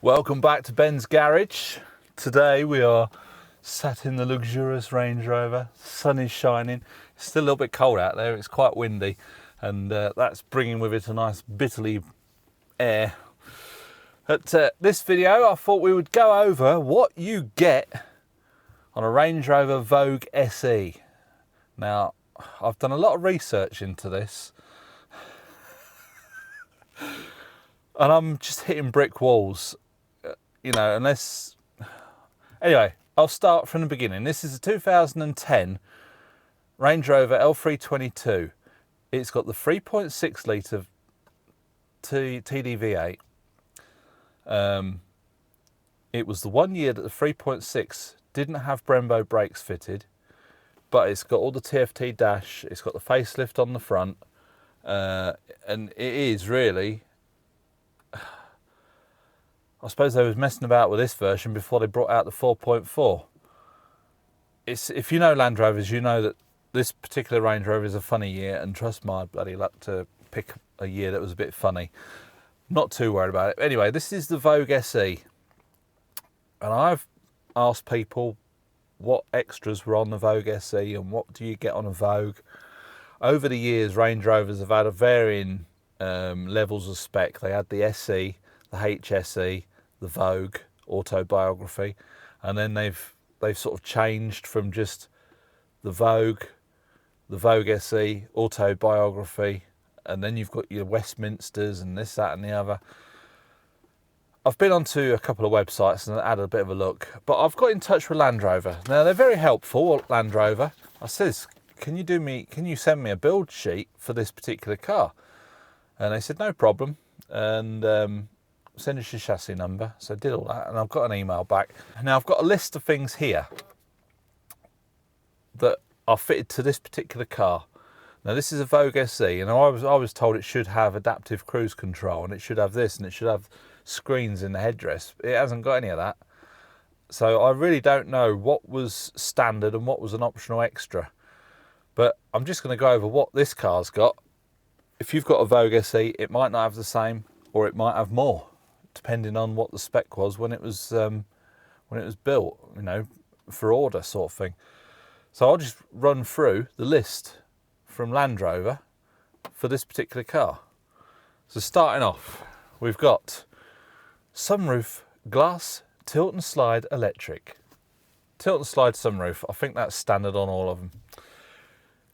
Welcome back to Ben's Garage. Today we are sat in the luxurious Range Rover. Sun is shining. It's still a little bit cold out there. It's quite windy, and that's bringing with it a nice bitterly air. At this video, I thought we would go over what you get on a Range Rover Vogue SE. Now, I've done a lot of research into this, and I'm just hitting brick walls. You know, unless... Anyway, I'll start from the beginning. This is a 2010 Range Rover L322. It's got the 3.6 litre TD V8. It was the 1 year that the 3.6 didn't have Brembo brakes fitted, but it's got all the TFT dash, it's got the facelift on the front, and it is really... I suppose they was messing about with this version before they brought out the 4.4. If you know Land Rovers, you know that this particular Range Rover is a funny year, and trust my bloody luck to pick a year that was a bit funny. Not too worried about it. Anyway, this is the Vogue SE, and I've asked people what extras were on the Vogue SE and what do you get on a Vogue. Over the years, Range Rovers have had a varying levels of spec. They had the SE, the HSE, the Vogue autobiography, and then they've sort of changed from just the Vogue SE autobiography, and then you've got your Westminsters and this, that and the other. I've been onto a couple of websites and had a bit of a look, but I've got in touch with Land Rover. Now they're very helpful, Land Rover. I says, can you send me a build sheet for this particular car? And they said no problem, and send us your chassis number. So I did all that, and I've got an email back. Now I've got a list of things here that are fitted to this particular car. Now this is a Vogue SE, and I was told it should have adaptive cruise control, and it should have this, and it should have screens in the headrest. It hasn't got any of that. So I really don't know what was standard and what was an optional extra. But I'm just going to go over what this car's got. If you've got a Vogue SE, it might not have the same, or it might have more, depending on what the spec was when it was built, you know, for order sort of thing. So I'll just run through the list from Land Rover for this particular car. So starting off, we've got sunroof, glass, tilt and slide electric. Tilt and slide sunroof, I think that's standard on all of them.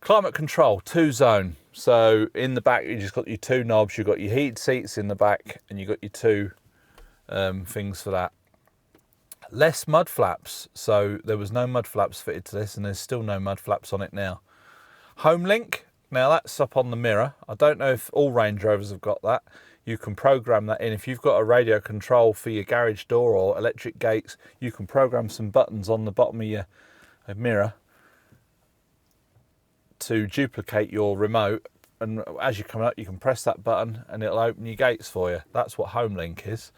Climate control, 2-zone. So in the back, you just got your two knobs, you've got your heated seats in the back, and you've got your two things for that. Less mud flaps, so there was no mud flaps fitted to this, and there's still no mud flaps on it now. Home link, now that's up on the mirror. I don't know if all Range Rovers have got that. You can program that in. If you've got a radio control for your garage door or electric gates, you can program some buttons on the bottom of your mirror to duplicate your remote, and as you come up you can press that button and it'll open your gates for you. That's what Home Link is.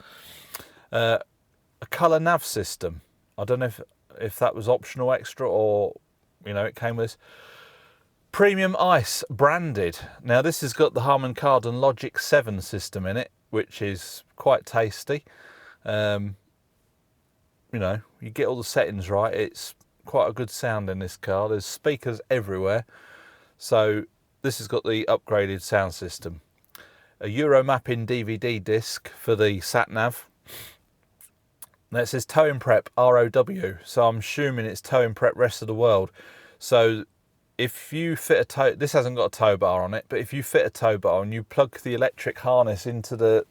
A colour nav system, I don't know if that was optional extra or, you know, it came with this. Premium Ice branded. Now this has got the Harman Kardon Logic 7 system in it, which is quite tasty. You know, you get all the settings right, it's quite a good sound in this car. There's speakers everywhere, so this has got the upgraded sound system. A Euro mapping DVD disc for the sat nav. Now it says towing prep ROW, so I'm assuming it's towing prep rest of the world. So if you fit a tow, this hasn't got a tow bar on it, but if you fit a tow bar and you plug the electric harness into the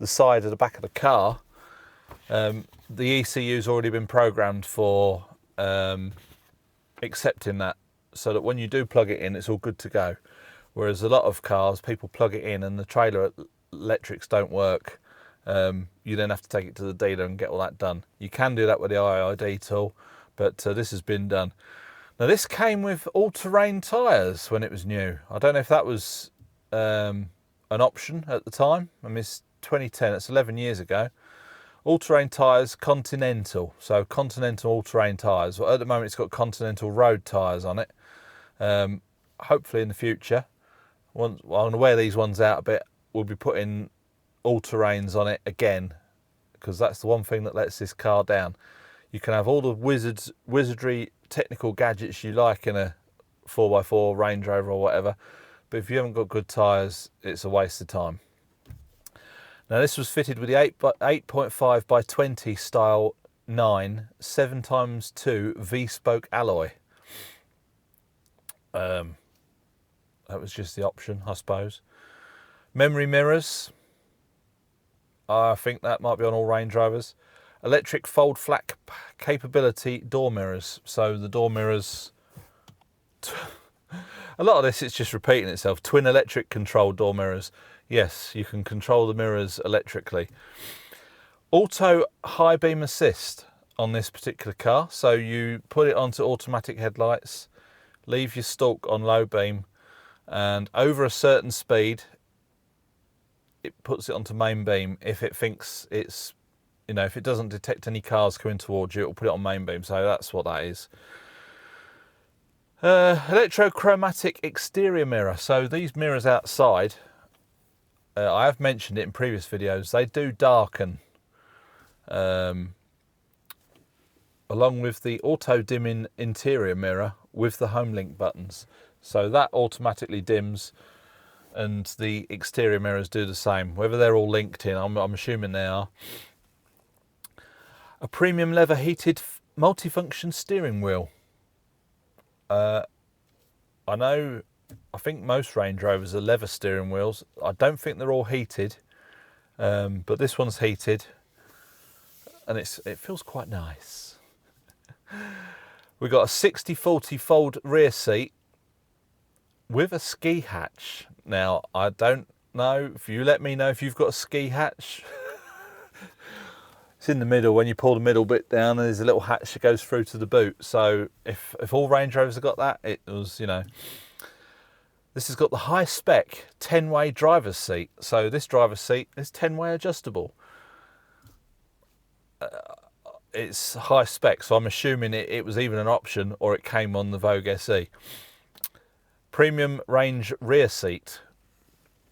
side of the back of the car, the ECU's already been programmed for accepting that, so that when you do plug it in, it's all good to go. Whereas a lot of cars, people plug it in and the trailer electrics don't work. You then have to take it to the dealer and get all that done. You can do that with the IID tool, but this has been done. Now this came with all-terrain tyres when it was new. I don't know if that was an option at the time. I mean, it's 2010, it's 11 years ago. All-terrain tyres, Continental. So Continental all-terrain tyres. Well, at the moment it's got Continental road tyres on it. Hopefully in the future, I'm going to wear these ones out a bit, we'll be putting all-terrains on it again, because that's the one thing that lets this car down. You can have all the wizardry technical gadgets you like in a 4x4 Range Rover or whatever, but if you haven't got good tyres, it's a waste of time. Now this was fitted with the 8.5 by 20 style 9 7x2 V-spoke alloy. That was just the option, I suppose. Memory mirrors. I think that might be on all Range Rovers. Electric fold flat capability door mirrors. So the door mirrors, a lot of this it's just repeating itself. Twin electric controlled door mirrors. Yes, you can control the mirrors electrically. Auto high beam assist on this particular car. So you put it onto automatic headlights, leave your stalk on low beam, and over a certain speed it puts it onto main beam. If it thinks it's, if it doesn't detect any cars coming towards you, it'll put it on main beam. So that's what that is. Electrochromatic exterior mirror. So these mirrors outside, I have mentioned it in previous videos, they do darken, along with the auto dimming interior mirror with the home link buttons. So that automatically dims, and the exterior mirrors do the same. Whether they're all linked in, I'm assuming they are. A premium leather heated multifunction steering wheel. I think most Range Rovers are leather steering wheels. I don't think they're all heated, but this one's heated, and it feels quite nice. We've got a 60/40 fold rear seat with a ski hatch. Now, I don't know, if you let me know if you've got a ski hatch. It's in the middle. When you pull the middle bit down, there's a little hatch that goes through to the boot. So if all Range Rovers have got that, it was, This has got the high spec 10-way driver's seat. So this driver's seat is 10-way adjustable. It's high spec, so I'm assuming it was even an option, or it came on the Vogue SE. Premium range rear seat.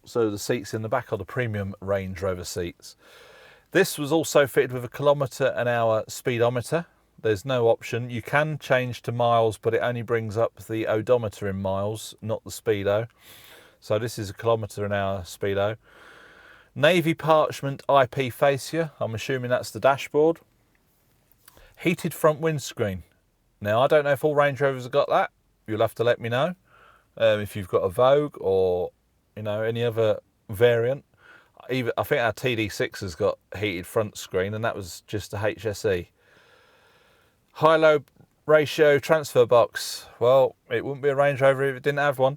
So the seats in the back are the premium Range Rover seats. This was also fitted with a km/h speedometer. There's no option. You can change to miles, but it only brings up the odometer in miles, not the speedo. So this is a km/h speedo. Navy parchment IP fascia. I'm assuming that's the dashboard. Heated front windscreen. Now, I don't know if all Range Rovers have got that. You'll have to let me know. If you've got a Vogue or, any other variant. I think our TD6 has got heated front screen, and that was just a HSE. High-low ratio transfer box. Well, it wouldn't be a Range Rover if it didn't have one.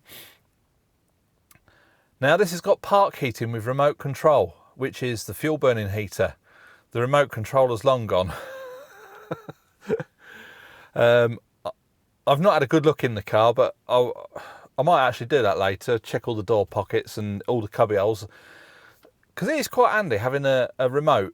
Now, this has got park heating with remote control, which is the fuel burning heater. The remote controller's long gone. I've not had a good look in the car, but I might actually do that later. Check all the door pockets and all the cubby holes, because it is quite handy having a remote.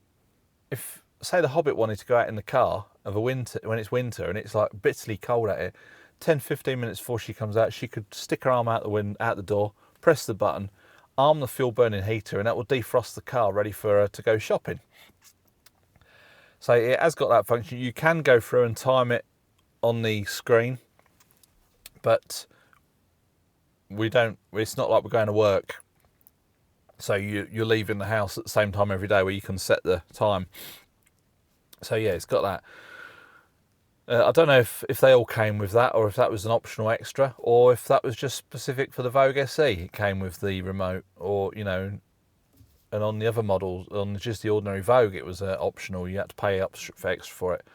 If, say, the Hobbit wanted to go out in the car of a winter, when it's winter and it's like bitterly cold out here, 10-15 minutes before she comes out, she could stick her arm out the door, press the button, arm the fuel burning heater, and that will defrost the car ready for her to go shopping. So it has got that function. You can go through and time it on the screen, but we don't. It's not like we're going to work, so you're leaving the house at the same time every day where you can set the time. So yeah, it's got that. I don't know if they all came with that, or if that was an optional extra, or if that was just specific for the Vogue SE. It came with the remote, or and on the other models, on just the ordinary Vogue, it was optional. You had to pay extra for it.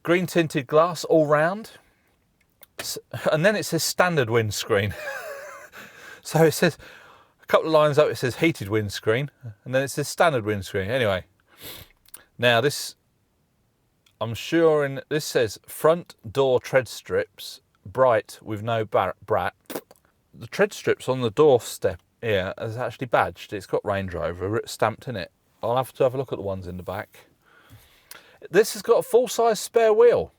Green tinted glass all round, and then it says standard windscreen. So it says a couple of lines up. It says heated windscreen, and then it says standard windscreen. Anyway, now this. I'm sure this says front door tread strips, bright with no brat. The tread strips on the doorstep here is actually badged. It's got Range Rover stamped in it. I'll have to have a look at the ones in the back. This has got a full-size spare wheel.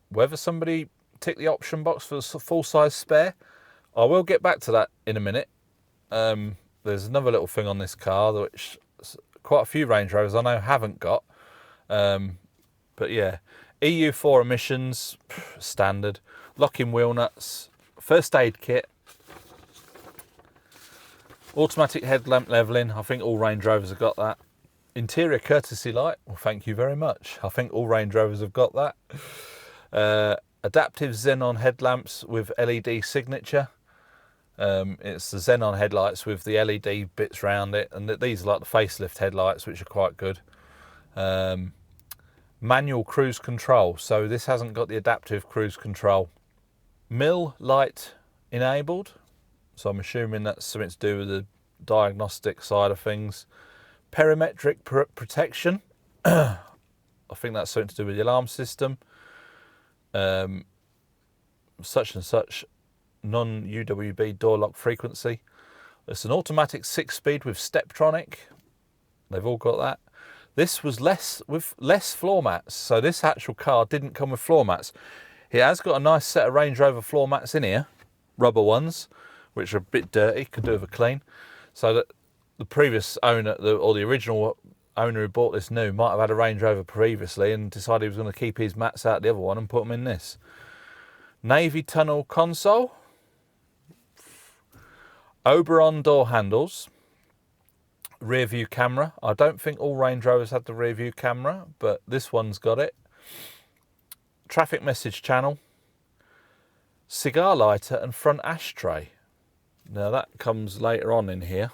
Whether somebody ticked the option box for the full-size spare, I will get back to that in a minute. There's another little thing on this car which quite a few Range Rovers I know haven't got. But yeah, EU4 emissions, standard. Locking wheel nuts, first aid kit, automatic headlamp levelling. I think all Range Rovers have got that. Interior courtesy light. Well, thank you very much. I think all Range Rovers have got that. Adaptive xenon headlamps with LED signature. It's the xenon headlights with the LED bits around it, and these are like the facelift headlights, which are quite good. Manual cruise control, so this hasn't got the adaptive cruise control. Mill light enabled, so I'm assuming that's something to do with the diagnostic side of things. Perimetric protection, I think that's something to do with the alarm system. Such and such non-UWB door lock frequency. It's an automatic 6-speed with Steptronic. They've all got that. This was with less floor mats, so this actual car didn't come with floor mats. It has got a nice set of Range Rover floor mats in here, rubber ones, which are a bit dirty, could do with a clean. So that the previous owner, or the original owner who bought this new, might have had a Range Rover previously and decided he was going to keep his mats out the other one and put them in this. Navy tunnel console. Oberon door handles. Rear view camera. I don't think all Range Rovers had the rear view camera, but this one's got it. Traffic message channel. Cigar lighter and front ashtray. Now that comes later on in here.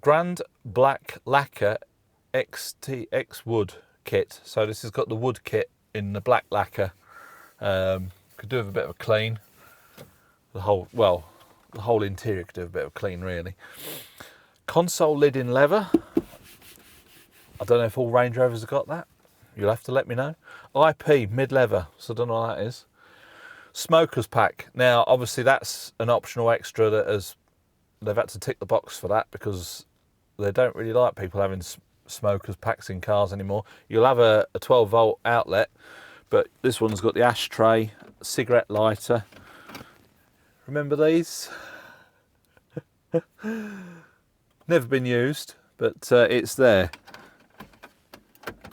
Grand black lacquer XTX wood kit. So this has got the wood kit in the black lacquer. Could do with a bit of a clean. The whole interior could do with a bit of a clean, really. Console lid in leather. I don't know if all Range Rovers have got that. You'll have to let me know. IP mid-leather, so I don't know what that is. Smokers pack. Now, obviously, that's an optional extra that they've had to tick the box for that because they don't really like people having smokers packs in cars anymore. You'll have a 12-volt outlet, but this one's got the ashtray, cigarette lighter. Remember these? Never been used, but it's there.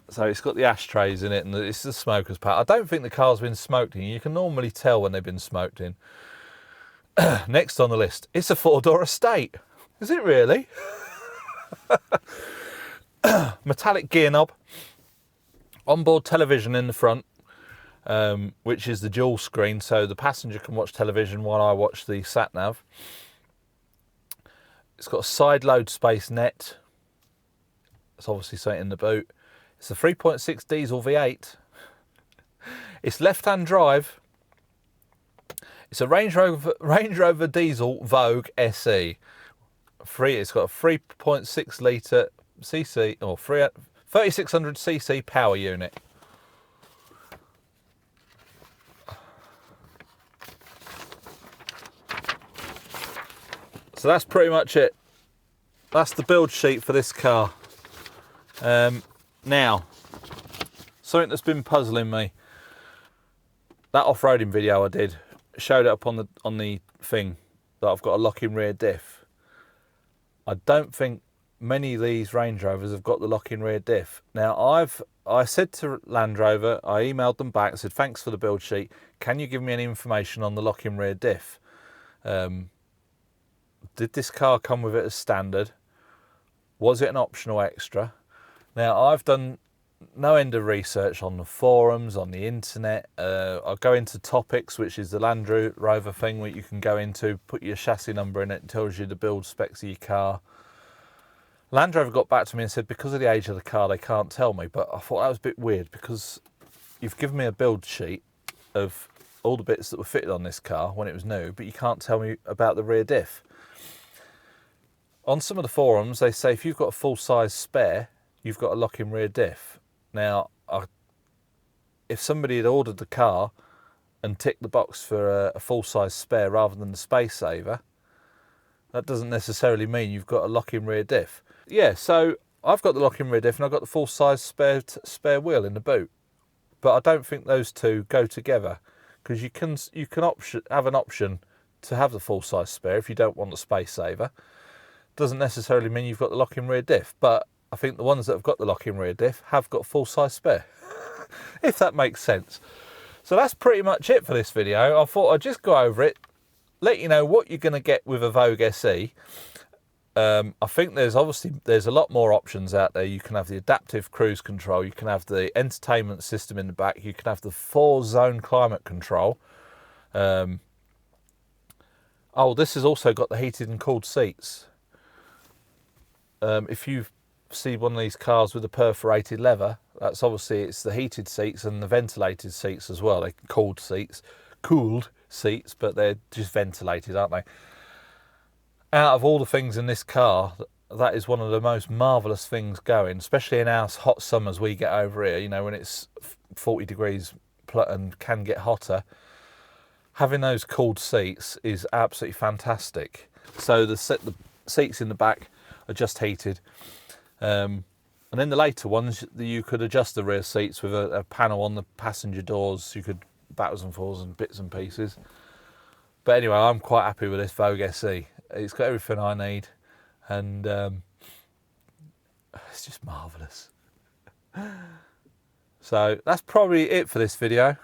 So it's got the ashtrays in it, and it's the smoker's pack. I don't think the car's been smoked in. You can normally tell when they've been smoked in. Next on the list, it's a 4-door estate. Is it really? Metallic gear knob. Onboard television in the front, which is the dual screen, so the passenger can watch television while I watch the sat-nav. It's got a side load space net. It's obviously something in the boot. It's a 3.6 diesel V8. It's left-hand drive. It's a Range Rover diesel Vogue SE. It's got a 3.6 litre cc or 3600 cc power unit. So that's pretty much it. That's the build sheet for this car. Now, something that's been puzzling me. That off-roading video I did showed it up on the thing that I've got a lock-in rear diff. I don't think many of these Range Rovers have got the lock-in rear diff. Now, I said to Land Rover, I emailed them back, said thanks for the build sheet. Can you give me any information on the lock-in rear diff? Did this car come with it as standard? Was it an optional extra? Now, I've done no end of research on the forums, on the internet. I'll go into topics, which is the Land Rover thing where you can go into, put your chassis number in it, it tells you the build specs of your car. Land Rover got back to me and said because of the age of the car, they can't tell me. But I thought that was a bit weird because you've given me a build sheet of all the bits that were fitted on this car when it was new, but you can't tell me about the rear diff. On some of the forums, they say if you've got a full-size spare, you've got a lock-in rear diff. Now, if somebody had ordered the car and ticked the box for a full-size spare rather than the space saver, that doesn't necessarily mean you've got a lock-in rear diff. Yeah, so I've got the lock-in rear diff and I've got the full-size spare wheel in the boot. But I don't think those two go together because you can have an option to have the full-size spare if you don't want the space saver. doesn't necessarily mean you've got the lock-in rear diff, but I think the ones that have got the lock-in rear diff have got full-size spare, if that makes sense. So that's pretty much it for this video. I thought I'd just go over it, let you know what you're going to get with a Vogue SE. I think there's a lot more options out there. You can have the adaptive cruise control, you can have the entertainment system in the back, you can have the 4-zone climate control. Oh, this has also got the heated and cooled seats. If you see one of these cars with a perforated leather, that's obviously, it's the heated seats and the ventilated seats as well. They're cooled seats, but they're just ventilated, aren't they? Out of all the things in this car, that is one of the most marvellous things going, especially in our hot summers we get over here, you know, when it's 40 degrees and can get hotter. Having those cooled seats is absolutely fantastic. So the seats in the back are just heated. And in the later ones, you could adjust the rear seats with a panel on the passenger doors. You could backwards and forwards and bits and pieces. But anyway, I'm quite happy with this Vogue SE. It's got everything I need, and it's just marvellous. So that's probably it for this video.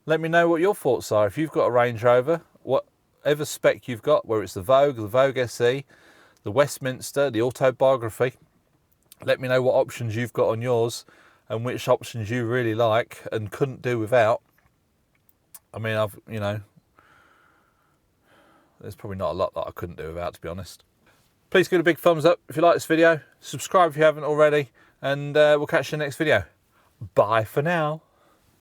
Let me know what your thoughts are. If you've got a Range Rover, whatever spec you've got, whether it's the Vogue SE, the Westminster, the Autobiography, let me know what options you've got on yours and which options you really like and couldn't do without. I mean, there's probably not a lot that I couldn't do without, to be honest. Please give it a big thumbs up if you like this video. Subscribe if you haven't already, and we'll catch you in the next video. Bye for now.